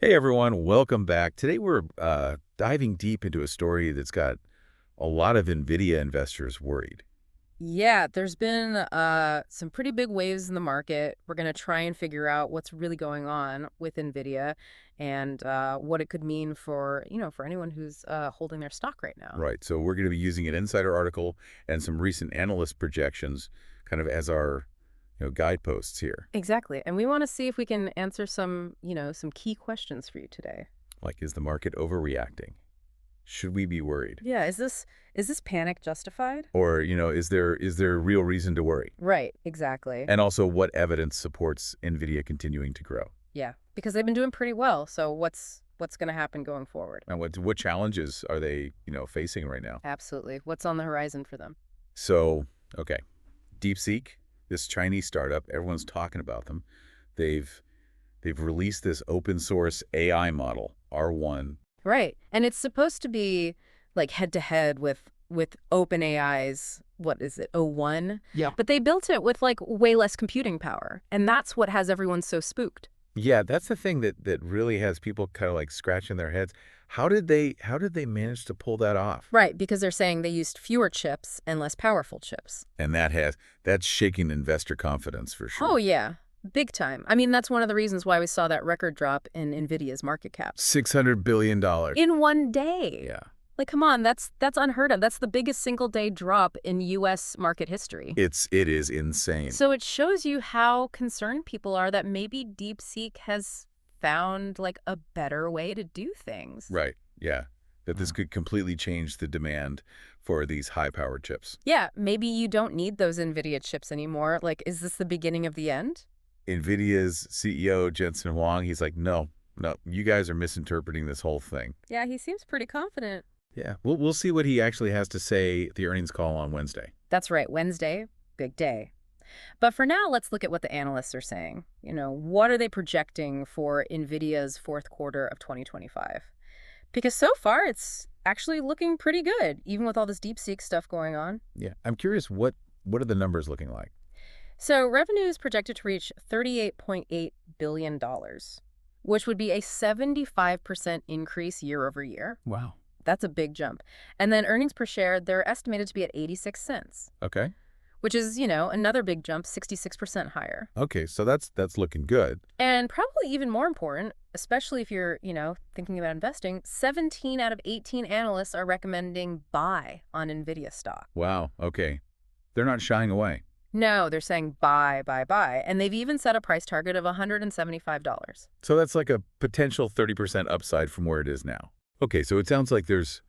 Hey everyone, welcome back. Today we're diving deep into a story that's got a lot of Nvidia investors worried. Yeah, there's been some pretty big waves in the market. We're going to try and figure out what's really going on with Nvidia and what it could mean for, for anyone who's holding their stock right now. Right, so we're going to be using an insider article and some recent analyst projections kind of as our guideposts here. Exactly. And we want to see if we can answer some, some key questions for you today. Like, is the market overreacting? Should we be worried? Yeah, is this panic justified? Or, is there real reason to worry? Right, exactly. And also, what evidence supports Nvidia continuing to grow? Yeah, because they've been doing pretty well. So what's going to happen going forward? And what challenges are they, facing right now? Absolutely. What's on the horizon for them? So, okay, DeepSeek, this Chinese startup, everyone's talking about them. They've released this open source AI model, R1. Right. And it's supposed to be like head to head with OpenAI's, what is it, O1? Yeah. But they built it with like way less computing power. And that's what has everyone so spooked. Yeah, that's the thing that really has people kind of like scratching their heads. How did they manage to pull that off? Right, because they're saying they used fewer chips and less powerful chips. And that's shaking investor confidence for sure. Oh, yeah. Big time. I mean, that's one of the reasons why we saw that record drop in Nvidia's market cap. $600 billion. In one day. Yeah. Like, come on, that's unheard of. That's the biggest single-day drop in U.S. market history. It is insane. So it shows you how concerned people are that maybe DeepSeek has found, like, a better way to do things. Right, yeah. That this could completely change the demand for these high-powered chips. Yeah, maybe you don't need those NVIDIA chips anymore. Like, is this the beginning of the end? NVIDIA's CEO, Jensen Huang, he's like, no, you guys are misinterpreting this whole thing. Yeah, he seems pretty confident. Yeah, we'll see what he actually has to say at the earnings call on Wednesday. That's right, Wednesday, big day. But for now, let's look at what the analysts are saying. What are they projecting for NVIDIA's fourth quarter of 2025? Because so far, it's actually looking pretty good, even with all this DeepSeek stuff going on. Yeah, I'm curious, what are the numbers looking like? So revenue is projected to reach $38.8 billion, which would be a 75% increase year over year. Wow. That's a big jump. And then earnings per share, they're estimated to be at 86 cents. Okay. Which is, another big jump, 66% higher. Okay, so that's looking good. And probably even more important, especially if you're, thinking about investing, 17 out of 18 analysts are recommending buy on NVIDIA stock. Wow, okay. They're not shying away. No, they're saying buy, buy, buy. And they've even set a price target of $175. So that's like a potential 30% upside from where it is now. Okay, so it sounds like there's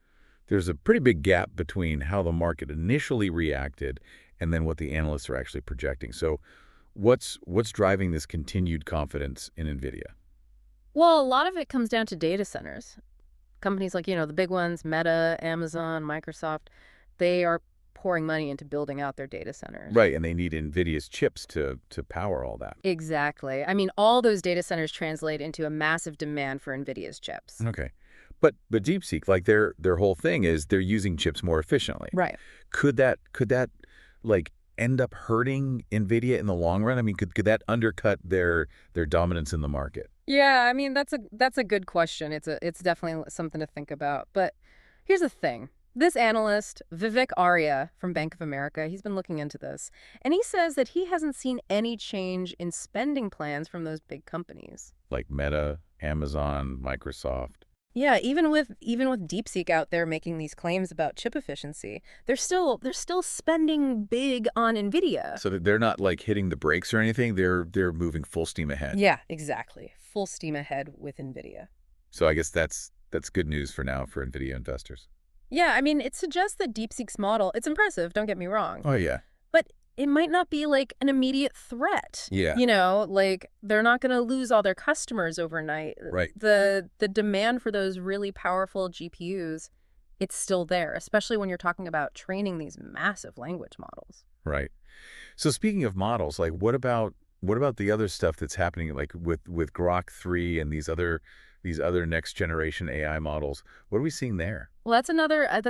a pretty big gap between how the market initially reacted and then what the analysts are actually projecting. So what's driving this continued confidence in NVIDIA? Well, a lot of it comes down to data centers. Companies like, the big ones, Meta, Amazon, Microsoft, they are pouring money into building out their data centers. Right, and they need NVIDIA's chips to power all that. Exactly. I mean, all those data centers translate into a massive demand for NVIDIA's chips. Okay. But DeepSeek, like their whole thing is they're using chips more efficiently. Right. Could that like end up hurting NVIDIA in the long run? I mean, could that undercut their dominance in the market? Yeah, I mean, that's a good question. It's definitely something to think about. But here's the thing. This analyst, Vivek Arya from Bank of America, he's been looking into this, and he says that he hasn't seen any change in spending plans from those big companies. Like Meta, Amazon, Microsoft. Yeah, even with DeepSeek out there making these claims about chip efficiency, they're still spending big on NVIDIA. So that they're not like hitting the brakes or anything. They're moving full steam ahead. Yeah, exactly. Full steam ahead with NVIDIA. So I guess that's good news for now for NVIDIA investors. Yeah, I mean, it suggests that DeepSeek's model, it's impressive, don't get me wrong. Oh, yeah. But it might not be like an immediate threat. Yeah. Like they're not going to lose all their customers overnight. Right. The demand for those really powerful GPUs, it's still there, especially when you're talking about training these massive language models. Right. So speaking of models, like what about the other stuff that's happening like with Grok 3 and these other next generation AI models? What are we seeing there? Well, that's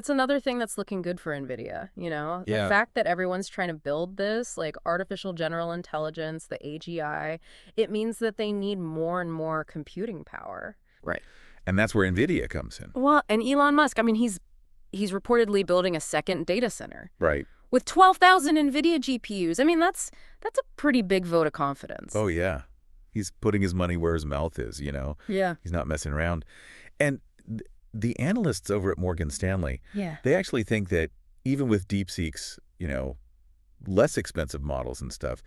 another thing that's looking good for NVIDIA, Yeah. The fact that everyone's trying to build this, like artificial general intelligence, the AGI, it means that they need more and more computing power. Right. And that's where Nvidia comes in. Well, and Elon Musk, I mean, he's reportedly building a second data center. Right. With 12,000 Nvidia GPUs. I mean, that's a pretty big vote of confidence. Oh, yeah. He's putting his money where his mouth is, you know? Yeah. He's not messing around. And the analysts over at Morgan Stanley, they actually think that even with DeepSeek's, you know, less expensive models and stuff,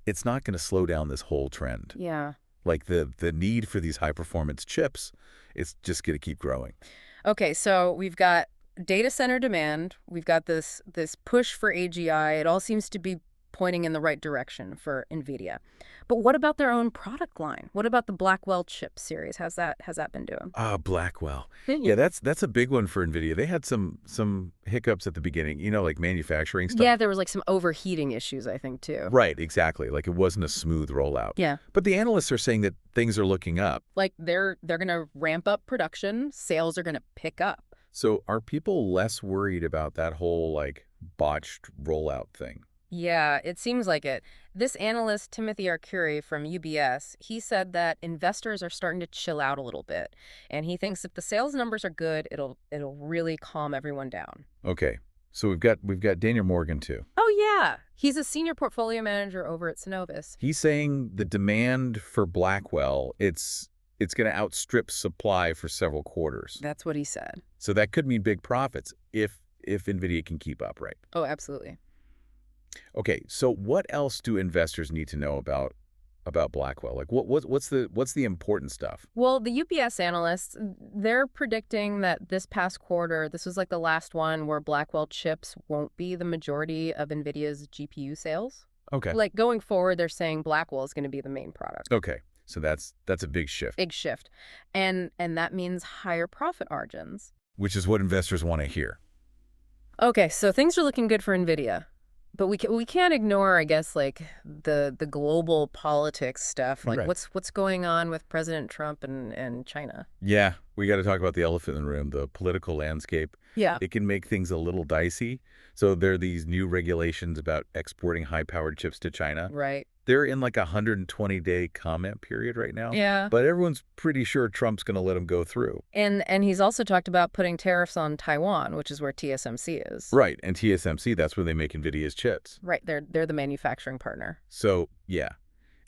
it's not going to slow down this whole trend. Yeah. Like the need for these high-performance chips, it's just going to keep growing. Okay, so we've got data center demand. We've got this push for AGI. It all seems to be pointing in the right direction for Nvidia. But what about their own product line? What about the Blackwell chip series? How's that been doing? Blackwell. Yeah, that's a big one for Nvidia. They had some hiccups at the beginning, you know, like manufacturing stuff. Yeah, there was like some overheating issues, I think, too. Right, exactly. Like it wasn't a smooth rollout. Yeah. But the analysts are saying that things are looking up. Like they're going to ramp up production, sales are going to pick up. So are people less worried about that whole like botched rollout thing? Yeah, it seems like it. This analyst, Timothy Arcuri from UBS, he said that investors are starting to chill out a little bit. And he thinks if the sales numbers are good, it'll really calm everyone down. Okay. So we've got Daniel Morgan too. Oh, yeah. He's a senior portfolio manager over at Synovus. He's saying the demand for Blackwell, it's going to outstrip supply for several quarters. That's what he said. So that could mean big profits if Nvidia can keep up, right? Oh, absolutely. Okay, so what else do investors need to know about Blackwell? Like what's the important stuff? Well, the UBS analysts, they're predicting that this past quarter, this was like the last one where Blackwell chips won't be the majority of Nvidia's GPU sales. Okay. Like going forward, they're saying Blackwell is going to be the main product. Okay. So that's a big shift. Big shift. And that means higher profit margins. Which is what investors want to hear. Okay, so things are looking good for Nvidia. But we can't ignore, I guess, like the global politics stuff. Like Right. what's going on with President Trump and China? Yeah, we got to talk about the elephant in the room, the political landscape. Yeah. It can make things a little dicey. So there are these new regulations about exporting high-powered chips to China. Right. They're in like a 120-day comment period right now. Yeah. But everyone's pretty sure Trump's going to let them go through. And he's also talked about putting tariffs on Taiwan, which is where TSMC is. Right. And TSMC, that's where they make Nvidia's chips. Right. They're the manufacturing partner. So, yeah,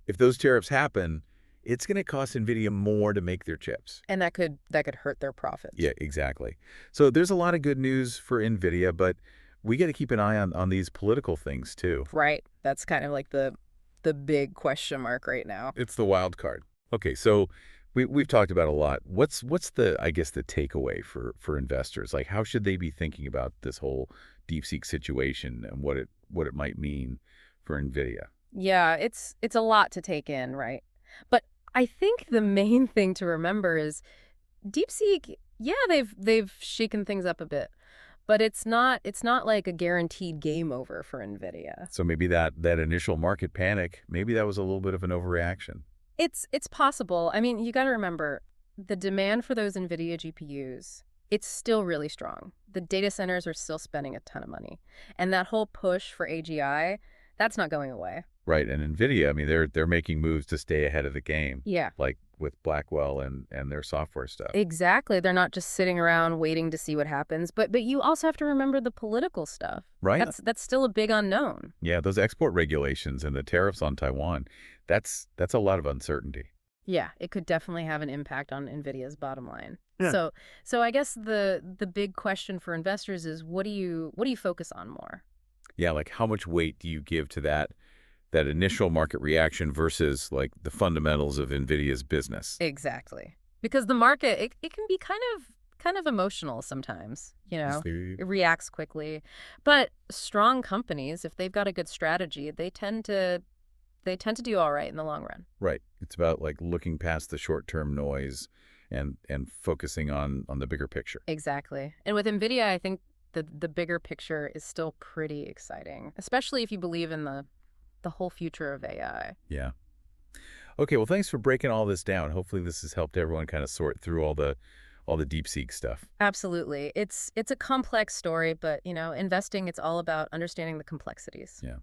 if those tariffs happen, it's going to cost Nvidia more to make their chips. And that could hurt their profits. Yeah, exactly. So there's a lot of good news for Nvidia, but we got to keep an eye on these political things too. Right. That's kind of like the big question mark right now. It's the wild card. Okay, so we've talked about a lot. What's the, I guess, the takeaway for investors? Like, how should they be thinking about this whole DeepSeek situation and what it might mean for Nvidia? Yeah, it's a lot to take in, right? But I think the main thing to remember is DeepSeek, yeah, they've shaken things up a bit. But it's not like a guaranteed game over for Nvidia. So maybe that initial market panic, maybe that was a little bit of an overreaction. It's possible. I mean, you got to remember, the demand for those Nvidia GPUs, it's still really strong. The data centers are still spending a ton of money. And that whole push for AGI, that's not going away. Right, and Nvidia, I mean, they're making moves to stay ahead of the game. Yeah. Like with Blackwell and their software stuff. Exactly. They're not just sitting around waiting to see what happens. But you also have to remember the political stuff. Right. That's still a big unknown. Yeah, those export regulations and the tariffs on Taiwan, that's a lot of uncertainty. Yeah, it could definitely have an impact on Nvidia's bottom line. Yeah. So I guess the big question for investors is what do you focus on more? Yeah, like how much weight do you give to that initial market reaction versus like the fundamentals of Nvidia's business? Exactly. Because the market, it can be kind of emotional sometimes, you know. It reacts quickly. But strong companies, if they've got a good strategy, they tend to do all right in the long run. Right. It's about like looking past the short-term noise and focusing on the bigger picture. Exactly. And with Nvidia, I think the bigger picture is still pretty exciting, especially if you believe in the whole future of AI. Yeah. Okay, well, thanks for breaking all this down. Hopefully this has helped everyone kind of sort through all the DeepSeek stuff. Absolutely. It's a complex story, but, you know, investing, it's all about understanding the complexities. Yeah.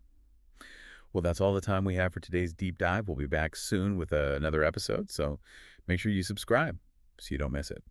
Well, that's all the time we have for today's deep dive. We'll be back soon with another episode, so make sure you subscribe. so you don't miss it.